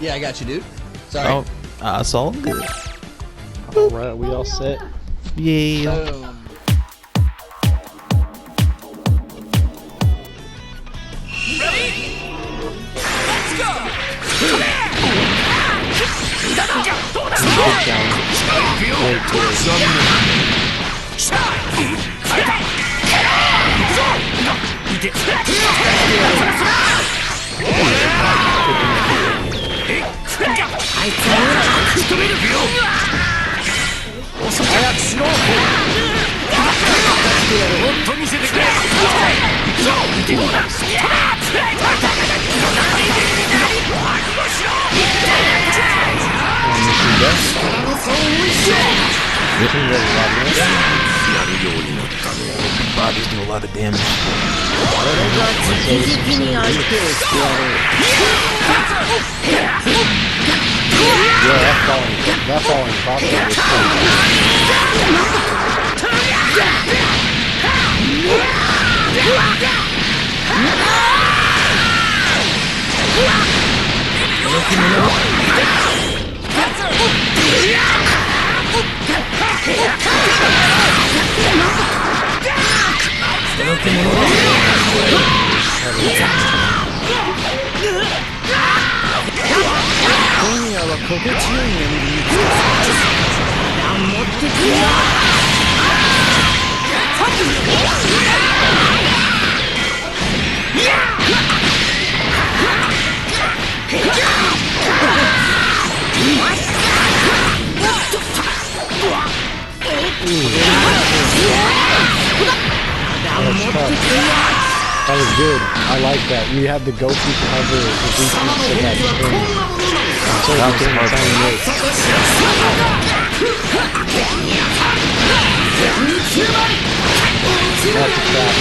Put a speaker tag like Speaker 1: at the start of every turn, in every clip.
Speaker 1: Yeah, I got you, dude. Sorry.
Speaker 2: Oh, it's all good.
Speaker 3: Alright, we all set?
Speaker 2: Yeah.
Speaker 1: Boom.
Speaker 2: Bodies do a lot of damage.
Speaker 3: Yeah, that falling crossbow was That was good. I like that. You had the Goku cover the weakness of that string. So that was hard. That's a trap.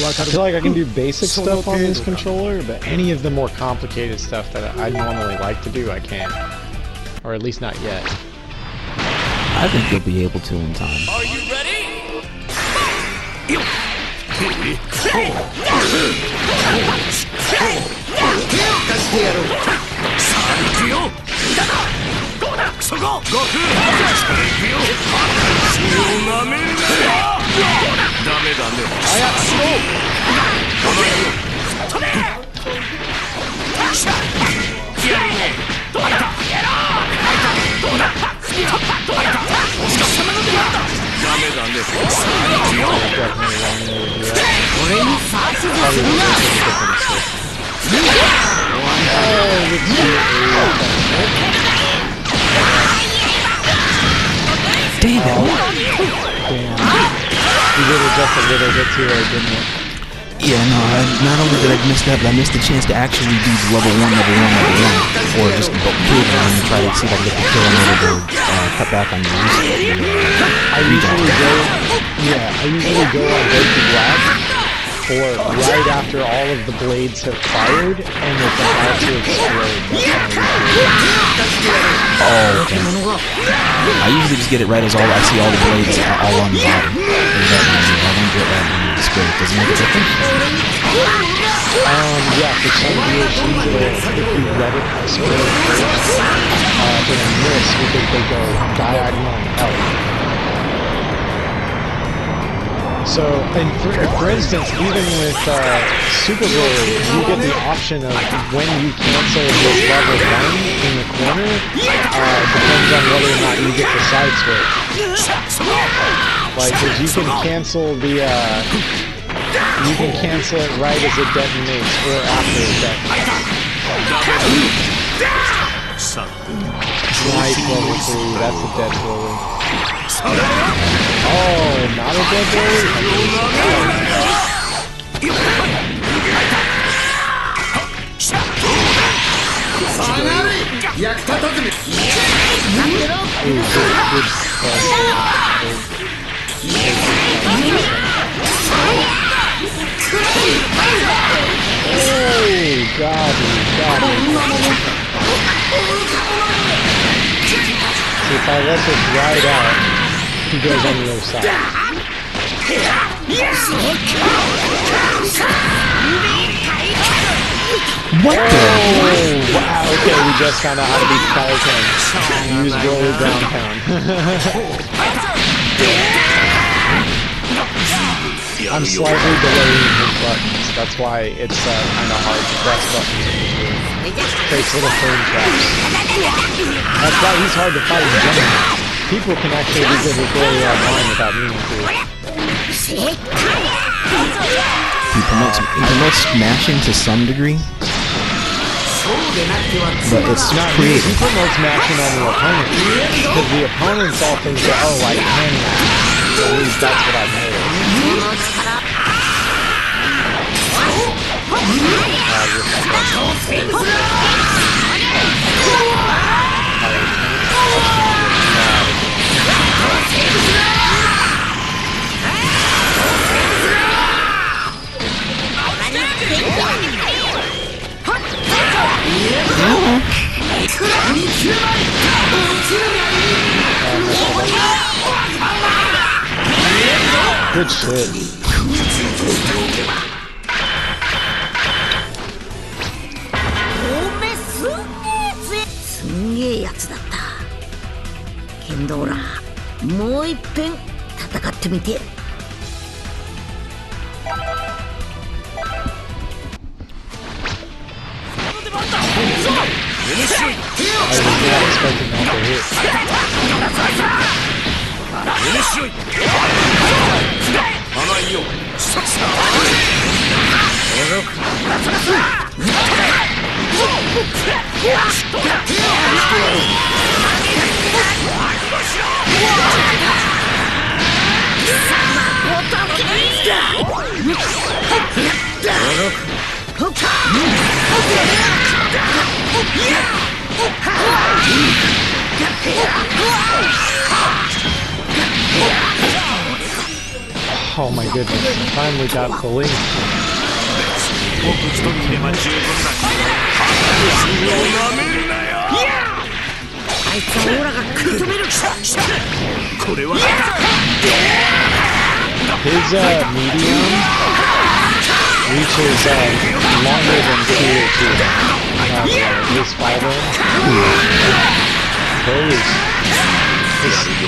Speaker 3: I feel like I can do basic stuff on this controller, but any of the more complicated stuff that I normally like to do, I can't. Or at least not yet.
Speaker 2: I think you'll be able to in time.
Speaker 4: Are you ready?
Speaker 2: Dang it!
Speaker 3: You did it just a little bit too late, didn't you?
Speaker 2: Yeah, no, not only did I miss that, but I missed the chance to actually do level 1. Or just kill them and try to see if I can get the kill in order to cut back on the
Speaker 3: I usually go on Goku Black, or right after all of the blades have fired, and it's about to explode.
Speaker 2: Oh, okay. I usually just get it right as I see all the blades all on the bottom. I don't get that when you explode. Does it make a difference?
Speaker 3: Yeah, for some DHs, if you let it explode first, then in this, because they go diagonal and out. So, and for instance, even with Super Broly, you get the option of when you cancel this level 1 in the corner, depends on whether or not you get the side switch. Like, cause you can cancel the, you can cancel it right as it detonates or after it detonates. Nice level 3, that's a dead Broly. Oh, not a dead Broly? Oh, God. See, if I let this ride out, he goes on the other side.
Speaker 2: What the?
Speaker 3: Oh, wow, okay, we just found out how to beat Saiyan. Use Broly downtown. I'm slightly delaying his buttons, that's why it's kind of hard to press buttons. Creates little frame traps. That's why he's hard to fight in general. People can actually be good with Broly online without meaning to.
Speaker 2: He promotes smashing to some degree, but it's creative.
Speaker 3: He promotes mashing on the opponent, because the opponents all think that, oh, I can mash. At least that's what I've noticed. Good shit. I was not expecting that to hit. Oh my goodness, I finally got the link. His medium reaches longer than tier 2. His fighter.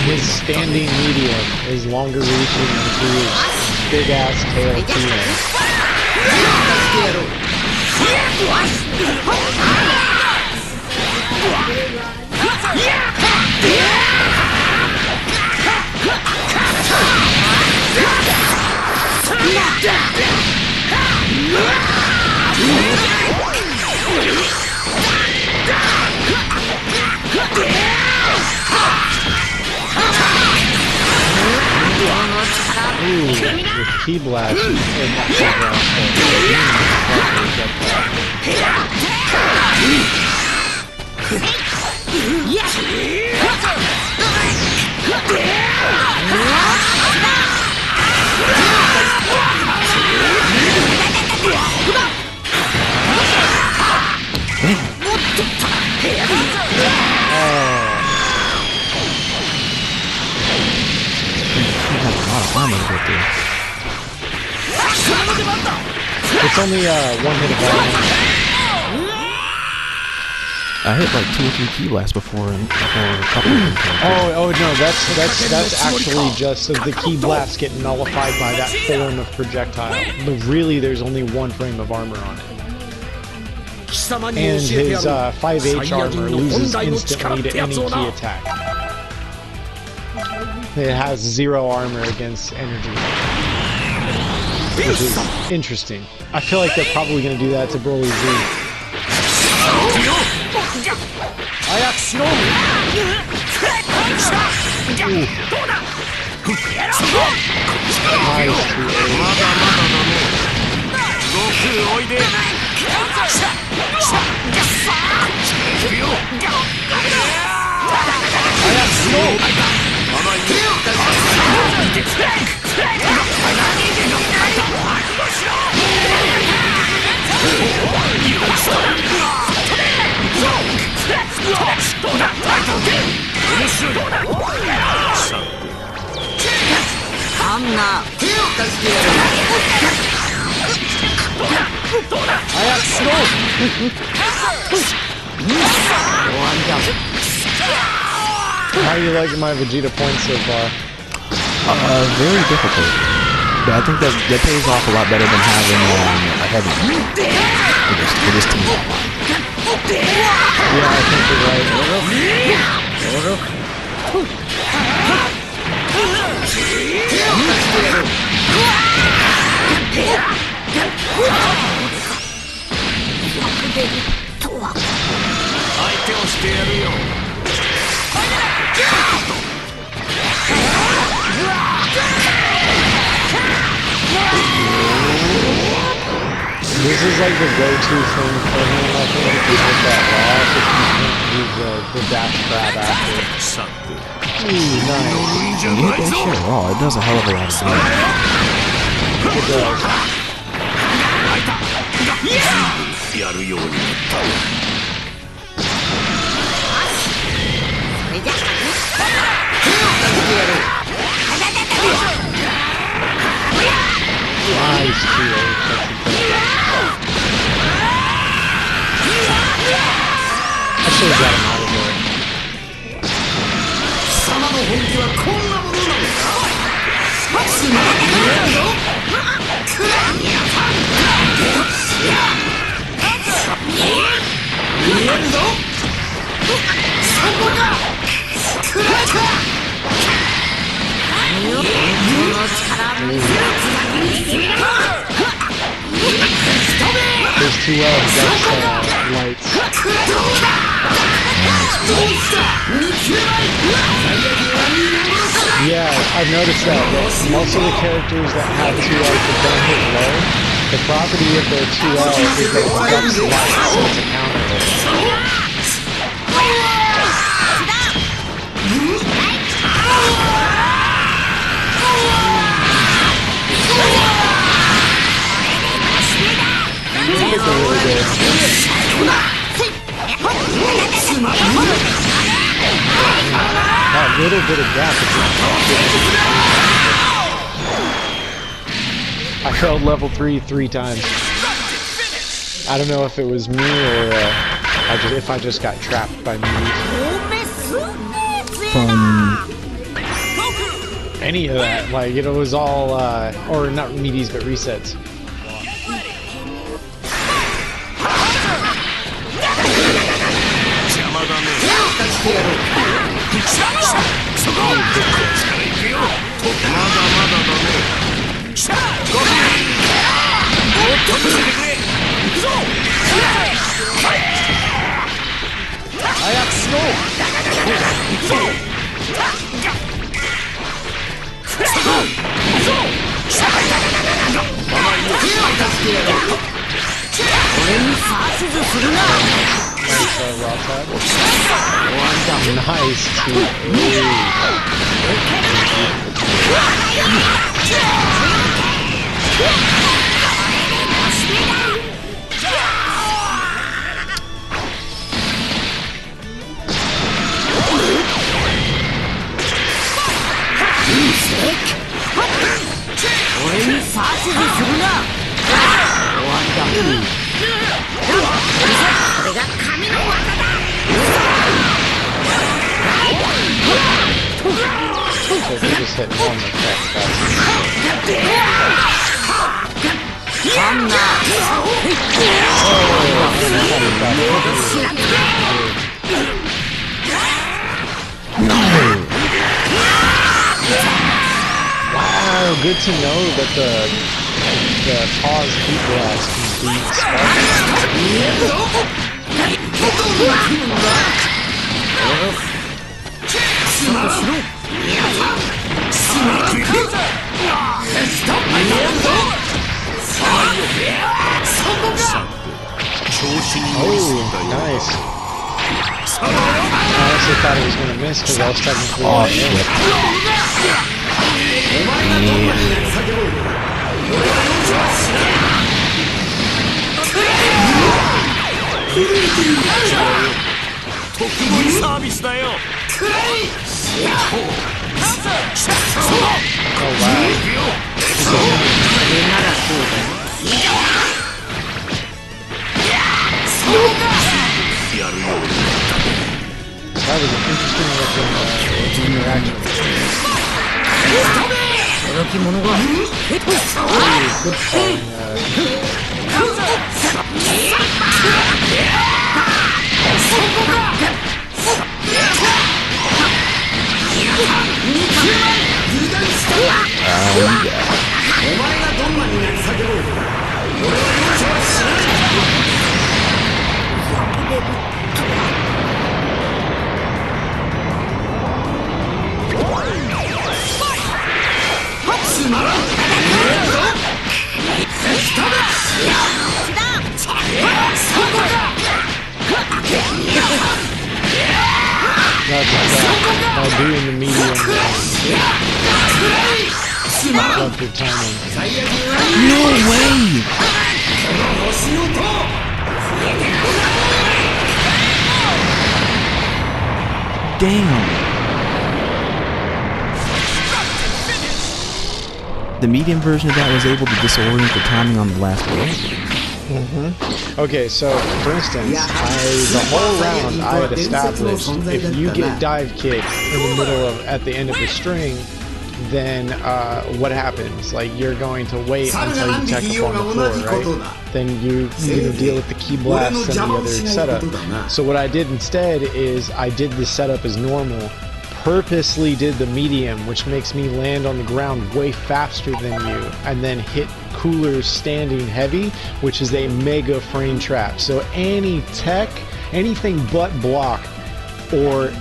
Speaker 3: His standing medium is longer reaching than his big ass tail TM. Ooh, with Key Blast, and it's only one hit of armor.
Speaker 2: I hit like 2 or 3 key blasts before a couple of them.
Speaker 3: Oh no, that's actually just so the key blasts get nullified by that form of projectile. But really, there's only one frame of armor on it. And his 5H armor loses instantly to any key attack. It has 0 armor against energy, which is interesting. I feel like they're probably going to do that to Broly Z. How do you like my Vegeta points so far?
Speaker 2: Very difficult. But I think that pays off a lot better than having a heavy for this team.
Speaker 3: Yeah, I think you're right. This is like the go-to thing for him, I think, if you hit that loss, if you can't use the dash grab after. Ooh, nice.
Speaker 2: You hit that shit raw, it does a hell of a lot of damage.
Speaker 3: It does. Nice, I should have got him out of there. There's 2 L's, that's lights. Yeah, I've noticed that most of the characters that have 2Ls that don't hit low, the property of their 2L is that it ducks light, so it's a counter hit. It's really good. That little bit of gap is I failed level 3 times. I don't know if it was me or if I just got trapped by memes. Any of that, like it was all or not meaties but resets. Nice, dude. So they just hit one attack Wow, good to know that the pause heat blast can beat Spark. Oh, nice. I honestly thought he was going to miss because I was technically
Speaker 2: Oh, shit.
Speaker 3: Oh, wow. That was an interesting looking interaction. Good falling. By doing the medium, love your timing.
Speaker 2: No way! Damn! The medium version of that was able to disorient the timing on the last blow.
Speaker 3: Okay, so for instance, the whole round I had established if you get dive kick in the middle of at the end of the string, then what happens? Like you're going to wait until you tech up on the floor, right? Then you're going to deal with the key blast and the other setup. So what I did instead is I did the setup as normal, purposely did the medium, which makes me land on the ground way faster than you, and then hit coolers standing heavy, which is a mega frame trap. So any tech, anything but block, or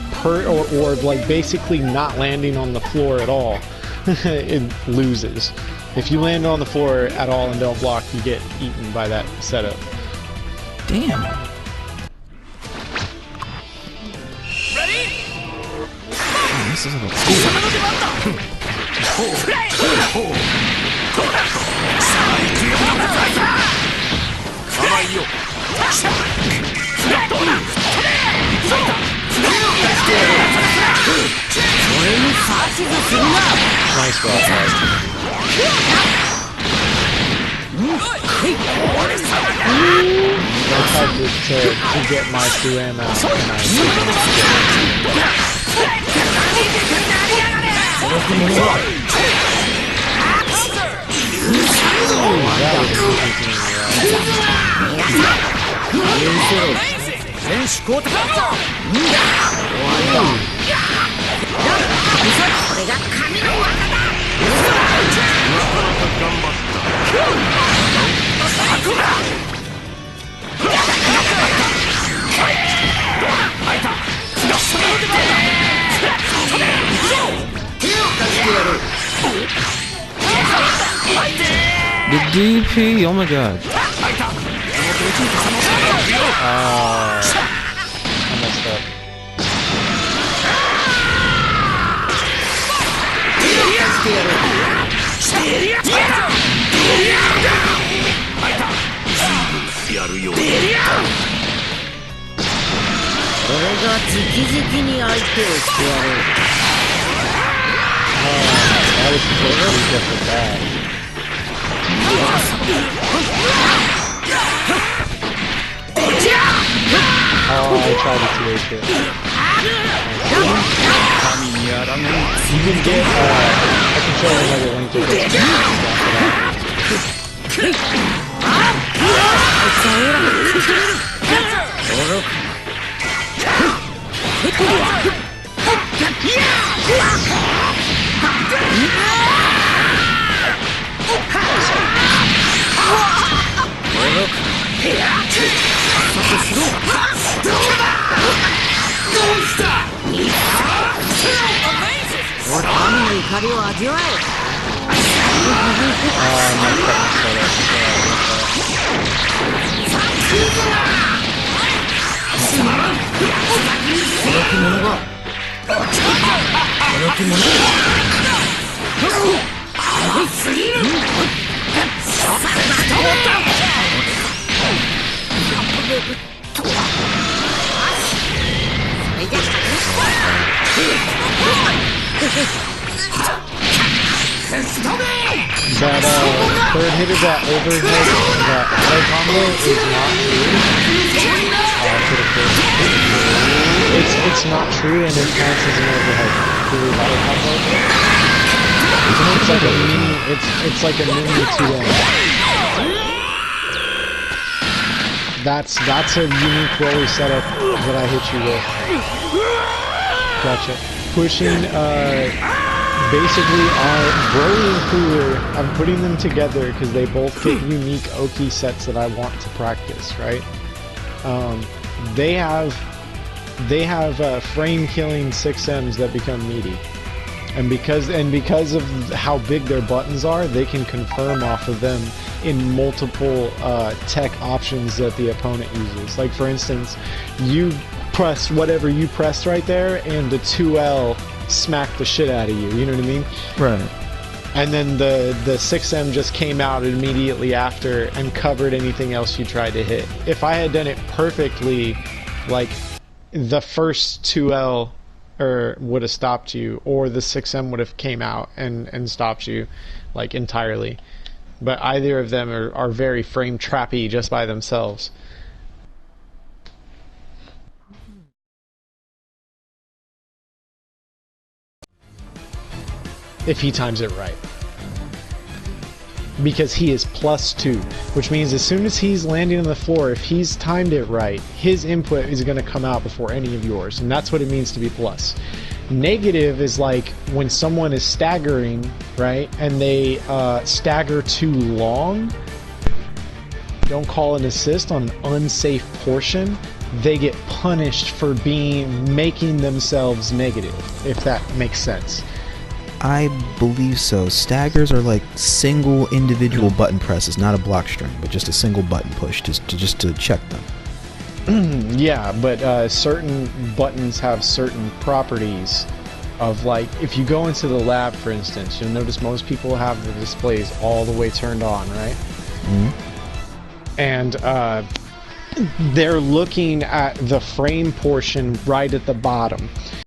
Speaker 3: like basically not landing on the floor at all, it loses. If you land on the floor at all and don't block, you get eaten by that setup.
Speaker 2: Damn. Oh, this is a
Speaker 3: Nice ball, guys. I tried to get my 2M out, and I
Speaker 2: the DP, oh my god.
Speaker 3: I messed up. I was supposed to get the bag. Oh, I tried to TH it. You can get, I can show you another link to this. That third hitter, that overhead, that auto combo is not true. It's not true, and it counts as an overhead. Through auto combo. It's like a mini 2M. That's a unique rolly setup that I hit you with. Gotcha. Pushing basically Broly and Cooler, I'm putting them together because they both get unique Oki sets that I want to practice, right? They have frame killing 6Ms that become meaty. And because of how big their buttons are, they can confirm off of them in multiple tech options that the opponent uses. Like for instance, you press whatever you pressed right there, and the 2L smacked the shit out of you. You know what I mean?
Speaker 2: Right.
Speaker 3: And then the 6M just came out immediately after and covered anything else you tried to hit. If I had done it perfectly, like the first 2L would have stopped you, or the 6M would have came out and stopped you, like entirely. But either of them are very frame trappy just by themselves. If he times it right. Because he is +2, which means as soon as he's landing on the floor, if he's timed it right, his input is going to come out before any of yours, and that's what it means to be plus. Negative is like when someone is staggering, right, and they stagger too long, don't call an assist on an unsafe portion, they get punished for making themselves negative, if that makes sense.
Speaker 2: I believe so. Staggers are like single individual button presses, not a block string, but just a single button push just to check them.
Speaker 3: Yeah, but certain buttons have certain properties of, like, if you go into the lab, for instance, you'll notice most people have the displays all the way turned on, right?
Speaker 2: Mm-hmm.
Speaker 3: And they're looking at the frame portion right at the bottom.